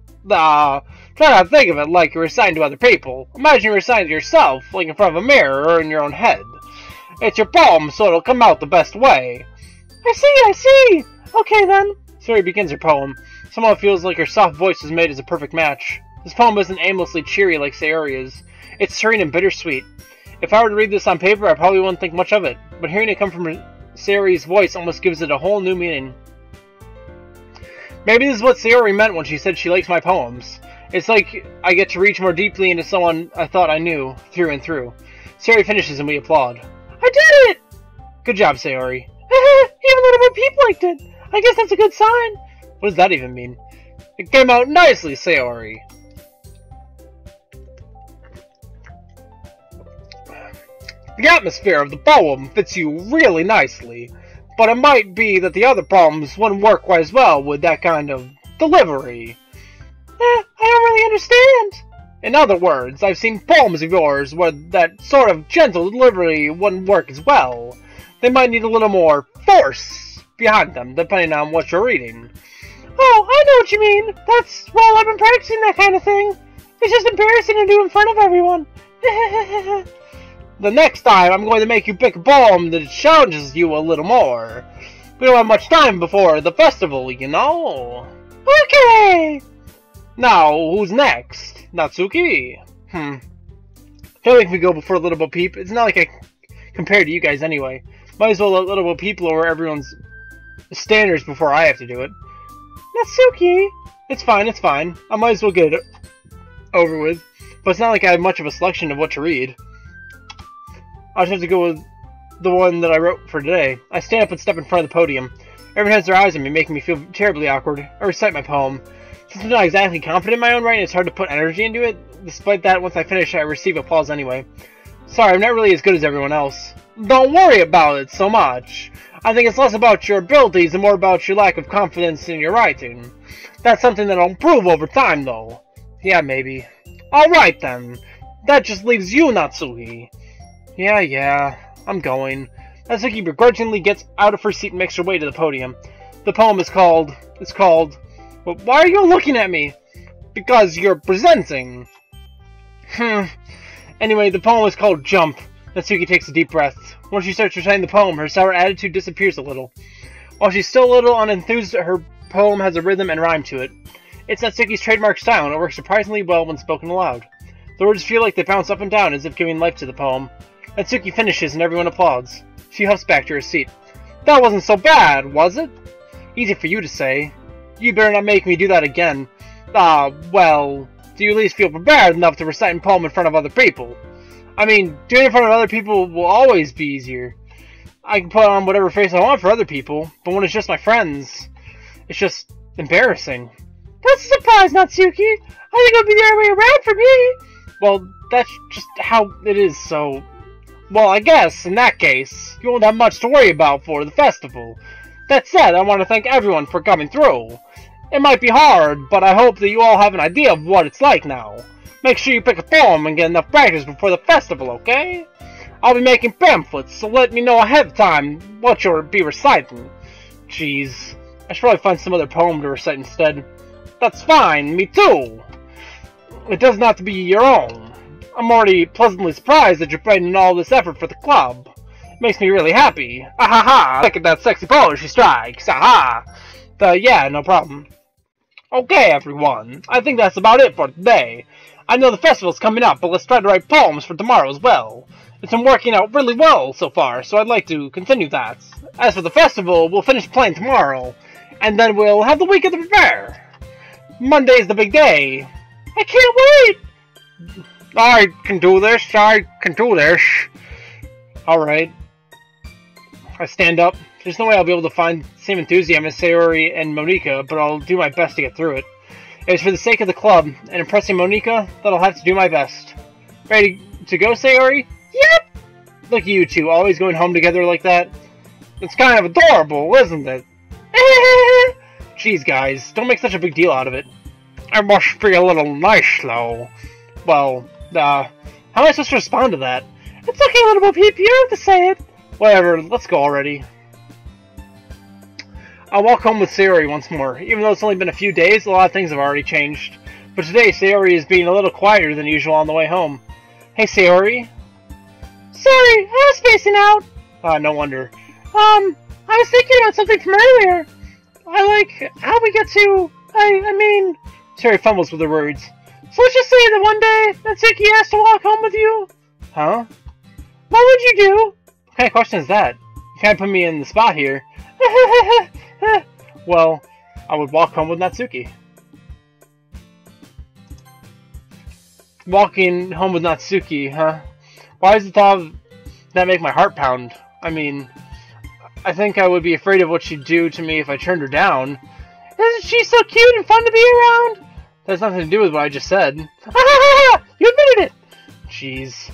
[SPEAKER 1] Try not to think of it like you were reciting to other people. Imagine you're reciting to yourself, like in front of a mirror or in your own head. It's your poem, so it'll come out the best way. I see! Okay then. Sayori begins her poem. Somehow it feels like her soft voice was made as a perfect match. This poem isn't aimlessly cheery like Sayori's. It's serene and bittersweet. If I were to read this on paper, I probably wouldn't think much of it, but hearing it come from Sayori's voice almost gives it a whole new meaning. Maybe this is what Sayori meant when she said she likes my poems. It's like I get to reach more deeply into someone I thought I knew, through and through. Sayori finishes and we applaud. I did it! Good job, Sayori. Even little people liked it. I guess that's a good sign. What does that even mean? It came out nicely, Sayori. The atmosphere of the poem fits you really nicely, but it might be that the other poems wouldn't work quite as well with that kind of delivery. I don't really understand. In other words, I've seen poems of yours where that sort of gentle delivery wouldn't work as well. They might need a little more force behind them, depending on what you're reading. Oh, I know what you mean. Well, I've been practicing that kind of thing. It's just embarrassing to do in front of everyone. The next time, I'm going to make you pick a poem that challenges you a little more. We don't have much time before the festival, you know. Okay! Now, who's next? Natsuki? I feel like if we go before Little Bo Peep, it's not like I compare to you guys anyway. Might as well let Little Bo Peep lower everyone's standards before I have to do it. Natsuki! It's fine. I might as well get it over with. But it's not like I have much of a selection of what to read. I'll just have to go with the one that I wrote for today. I stand up and step in front of the podium. Everyone has their eyes on me, making me feel terribly awkward. I recite my poem. Since I'm not exactly confident in my own writing, it's hard to put energy into it. Despite that, once I finish, I receive applause anyway. Sorry, I'm not really as good as everyone else. Don't worry about it so much. I think it's less about your abilities and more about your lack of confidence in your writing. That's something that'll improve over time, though. Yeah, maybe. Alright then. That just leaves you, Natsuki. Yeah, I'm going. Natsuki begrudgingly gets out of her seat and makes her way to the podium. The poem is called... Well, why are you looking at me? Because you're presenting. Anyway, the poem is called Jump. Natsuki takes a deep breath. Once she starts reciting the poem, her sour attitude disappears a little. While she's still a little unenthused, her poem has a rhythm and rhyme to it. It's Natsuki's trademark style, and it works surprisingly well when spoken aloud. The words feel like they bounce up and down as if giving life to the poem. Natsuki finishes and everyone applauds. She huffs back to her seat. That wasn't so bad, was it? Easy for you to say. You better not make me do that again. Well, do you at least feel prepared enough to recite a poem in front of other people? I mean, doing it in front of other people will always be easier. I can put on whatever face I want for other people, but when it's just my friends, it's just embarrassing. That's a surprise, Natsuki! I think it would be the other way around for me! Well, that's just how it is, so... Well, I guess, in that case, you won't have much to worry about for the festival. That said, I want to thank everyone for coming through. It might be hard, but I hope that you all have an idea of what it's like now. Make sure you pick a poem and get enough practice before the festival, okay? I'll be making pamphlets, so let me know ahead of time what you'll be reciting. Jeez, I should probably find some other poem to recite instead. That's fine, me too. It doesn't have to be your own. I'm already pleasantly surprised that you're putting in all this effort for the club. It makes me really happy. Ahaha, look at that sexy pose she strikes. Aha. Yeah, no problem. Okay, everyone. I think that's about it for today. I know the festival's coming up, but let's try to write poems for tomorrow as well. It's been working out really well so far, so I'd like to continue that. As for the festival, we'll finish playing tomorrow, and then we'll have the weekend to prepare. Monday's the big day. I can't wait! I can do this, I can do this. Alright. I stand up. There's no way I'll be able to find the same enthusiasm as Sayori and Monika, but I'll do my best to get through it. It's for the sake of the club, and impressing Monika, that I'll have to do my best. Ready to go, Sayori? Yep! Look at you two, always going home together like that. It's kind of adorable, isn't it? Jeez, guys, don't make such a big deal out of it. I must be a little nice, though. Well, how am I supposed to respond to that? It's okay, little Bo Peep, you don't have to say it. Whatever, let's go already. I'll walk home with Sayori once more. Even though it's only been a few days, a lot of things have already changed. But today, Sayori is being a little quieter than usual on the way home. Hey, Sayori. Sorry, I was spacing out. No wonder. I was thinking about something from earlier. I like how we get to... I mean... Sayori fumbles with her words. So let's just say that one day, Natsuki has to walk home with you. Huh? What would you do? What kind of question is that? You kind of put me in the spot here. Well, I would walk home with Natsuki. Walking home with Natsuki, huh? Why does the thought of that make my heart pound? I mean, I think I would be afraid of what she'd do to me if I turned her down. Isn't she so cute and fun to be around? That has nothing to do with what I just said. You admitted it! Jeez.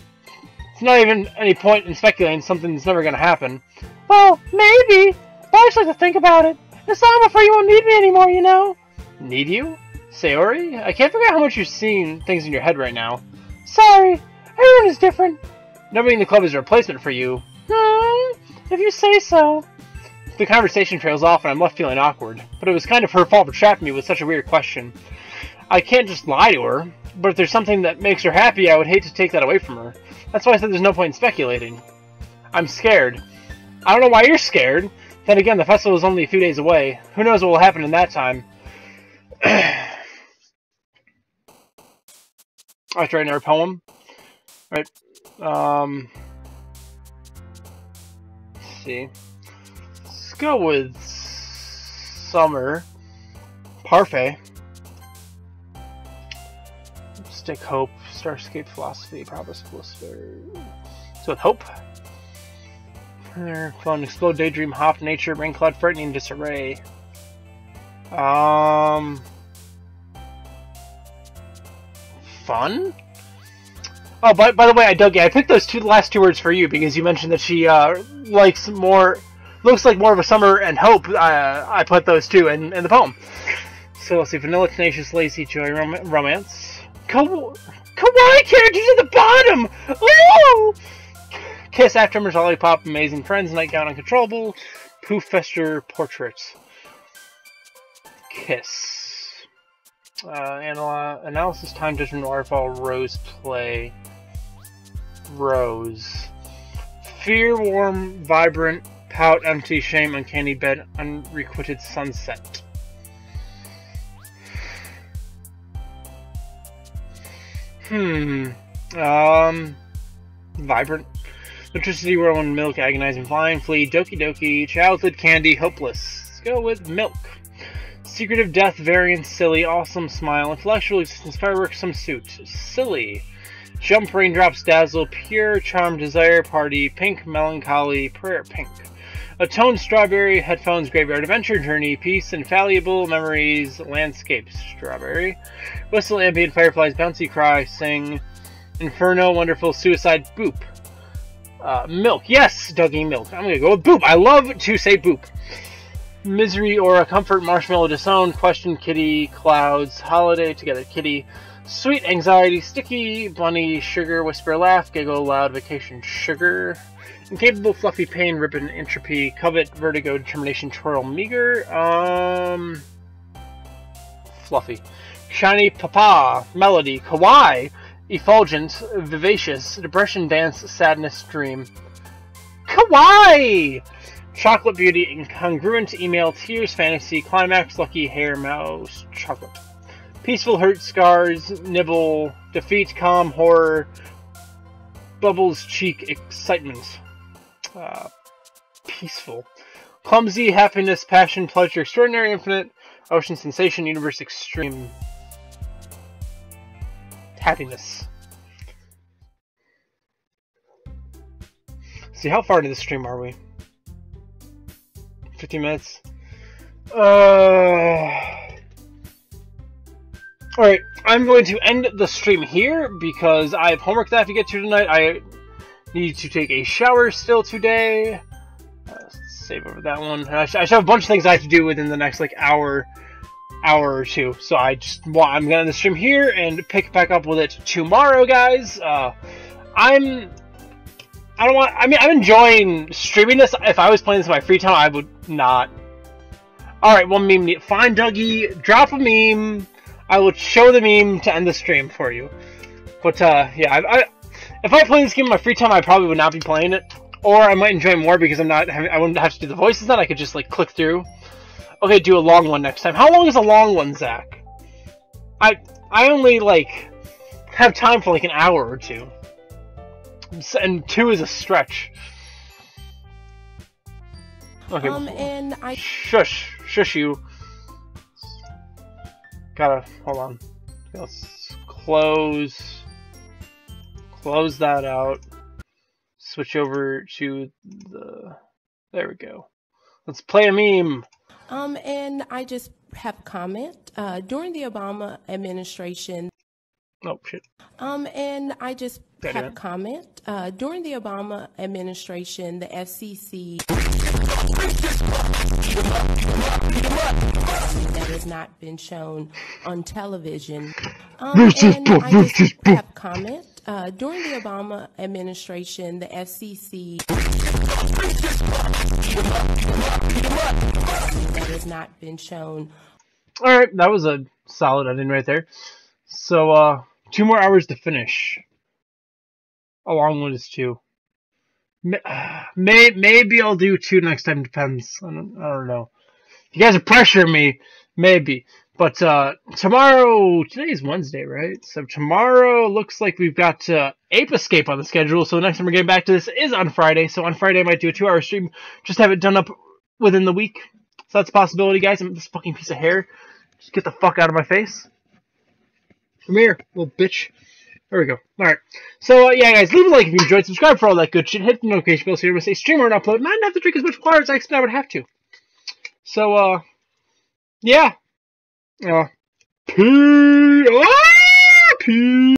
[SPEAKER 1] It's not even any point in speculating something that's never gonna happen. Well, maybe. But I just like to think about it. It's not before you won't need me anymore, you know? Need you? Sayori? I can't figure out how much you're seeing things in your head right now. Sorry. Everyone is different. Nobody in the club is a replacement for you. If you say so. The conversation trails off and I'm left feeling awkward. But it was kind of her fault for trapping me with such a weird question. I can't just lie to her. But if there's something that makes her happy, I would hate to take that away from her. That's why I said there's no point in speculating. I'm scared. I don't know why you're scared. Then again, the festival is only a few days away. Who knows what will happen in that time. I have to write another poem. Right. Let's see. Let's go with summer. Parfait. Stick hope. Starscape philosophy. Promise blister. So with hope. Clone, explode, daydream, hop, nature, rain cloud, frightening, disarray. Fun? Oh, by the way, Doki, I picked those last two words for you because you mentioned that she looks like more of a summer and hope. I put those two in the poem. So let's see, vanilla, tenacious, lazy, joy, romance. Kawaii characters at the bottom! Oh! Kiss, aftermers, lollipop, amazing friends, nightgown, uncontrollable, poof, fester, portraits. Kiss. Analysis, time, judgment, waterfall, rose, play. Rose. Fear, warm, vibrant, pout, empty, shame, uncanny bed, unrequited sunset. Vibrant. Electricity, whirlwind, milk, agonizing, flying, flea, doki doki, childhood, candy, hopeless. Let's go with milk. Secretive, death, variance, silly, awesome, smile, intellectual existence, fireworks, some suit. Silly. Jump, raindrops, dazzle, pure, charm, desire, party, pink, melancholy, prayer, pink. Atone, strawberry, headphones, graveyard, adventure, journey, peace, infallible, memories, landscape, strawberry. Whistle, ambient, fireflies, bouncy, cry, sing. Inferno, wonderful, suicide, boop. Milk. Yes, Dougie, milk. I'm gonna go with boop. I love to say boop. Misery or a comfort, marshmallow disowned, question, kitty, clouds, holiday, together, kitty, sweet, anxiety, sticky, bunny, sugar, whisper, laugh, giggle, loud, vacation, sugar, incapable, fluffy, pain, ribbon, entropy, covet, vertigo, determination, twirl, meager, fluffy, shiny, papa, melody, kawaii, effulgent, vivacious, depression, dance, sadness, dream, kawaii! Chocolate Beauty, Incongruent, Email, Tears, Fantasy, Climax, Lucky, Hair, Mouse, Chocolate. Peaceful, Hurt, Scars, Nibble, Defeat, Calm, Horror, Bubbles, Cheek, Excitement. Peaceful. Clumsy, Happiness, Passion, Pleasure, Extraordinary, Infinite, Ocean, Sensation, Universe, Extreme. Happiness. See, how far into the stream are we? 15 minutes. Alright, I'm going to end the stream here because I have homework that I have to get to tonight. I need to take a shower still today. Save over that one. I should have a bunch of things I have to do within the next like hour or two. So I'm gonna end the stream here and pick back up with it tomorrow, guys. I'm enjoying streaming this. If I was playing this in my free time, I would not. Alright, one meme. Find Dougie, drop a meme. I will show the meme to end the stream for you. But, yeah, if I play this game in my free time, I probably would not be playing it. Or I might enjoy more because I wouldn't have to do the voices then. I could just, like, click through. Okay, do a long one next time. How long is a long one, Zach? I only, like, have time for, like, an hour or two. And 2 is a stretch. Okay.
[SPEAKER 2] And I
[SPEAKER 1] shush you. Gotta hold on. Let's close that out. Switch over to the. There we go. Let's play a meme.
[SPEAKER 2] And I just have a comment. During the Obama administration.
[SPEAKER 1] Oh shit.
[SPEAKER 2] And I just have a comment. During the Obama administration, the FCC that has not been shown on television. And I just have a comment. During the Obama administration, the FCC that has not been shown.
[SPEAKER 1] All right, that was a solid ending right there. So, 2 more hours to finish. A long one is 2. Maybe I'll do 2 next time. Depends. I don't know. If you guys are pressuring me, maybe. But tomorrow, today's Wednesday, right? So tomorrow looks like we've got Ape Escape on the schedule. So the next time we're getting back to this is on Friday. So on Friday I might do a 2-hour stream. Just have it done up within the week. So that's a possibility, guys. I'm this fucking piece of hair. Just get the fuck out of my face. Come here, little bitch. There we go. Alright. So, yeah, guys, leave a like if you enjoyed. Subscribe for all that good shit. Hit the notification bell so you're going to say stream or an upload. And I didn't have to drink as much water as I expected I would have to. So, yeah. Peace.